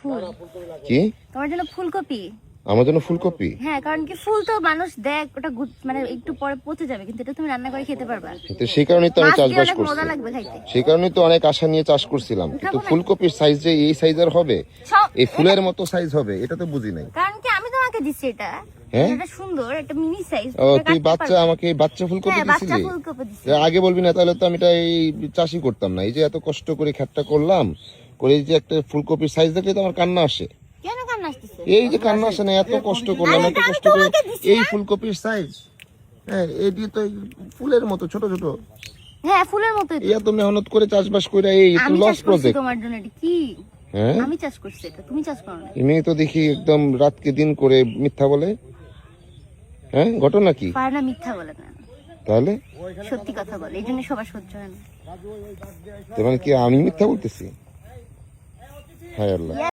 ফুল। কি তোমার জন্য ফুলকপি। আমার জন্য ফুলকপি? হ্যাঁ, কারণ কি ফুল তো মানুষ দেখ ওটা মানে একটু পরে পচে যাবে, কিন্তু এটা তুমি রান্না করে খেতে পারবা। তো সেই কারণেই তো আমি মাছ দিয়ে চাষবাস অনেক করছি, মজা লাগবে খাইতে। সেই কারণেই তো অনেক আশা নিয়ে চাষ করছিলাম, কিন্তু উঠাবো নাকি? ফুলকপির সাইজ যে এই সাইজের হবে, সব- এই ফুলের মতো সাইজ হবে, এটা তো বুঝি নাই। কারণ কি আমি তোমাকে দিচ্ছি এটা, হ্যাঁ? এটা সুন্দর, এটা মিনি সাইজ। ও তুই বাচ্চা, আমাকে বাচ্চা ফুলকপি হ্যাঁ, বাচ্চা দিছিলি? ফুলকপি দিচ্ছি। আগে বলবি না, তাহলে তো আমি এটা এই চাষই করতাম না। এই যে এত কষ্ট করে খেতটা করলাম, করে এই যে একটা ফুলকপির সাইজ দেখলে তো আমার কান্না আসে। কেন কান্না আসতেছে? এই যে কান্না আসে না, এত কষ্ট করলাম, এত কষ্ট করে এই ফুলকপির সাইজ, হ্যাঁ এটি তো এই ফুলের মতো ছোট ছোট, হ্যাঁ, ফুলের মতো। এই এত মেহনত করে চাষবাস করে এই তো আমি লস চাষ করছি প্রজেক্ট। তোমার জন্য, এটা কি? হ্যাঁ আমি চাষ করছি এটা, তুমি চাষ করো না। এমনি তো দেখি একদম রাতকে দিন করে মিথ্যা বলে। হ্যাঁ ঘটনা কি পারে না, মিথ্যা বলে না, তাহলে? সত্যি কথা বলে, এই জন্য সবার সহ্য হয় না। তার মানে কি আমি মিথ্যা বলতেছি? হায় আল্লাহ।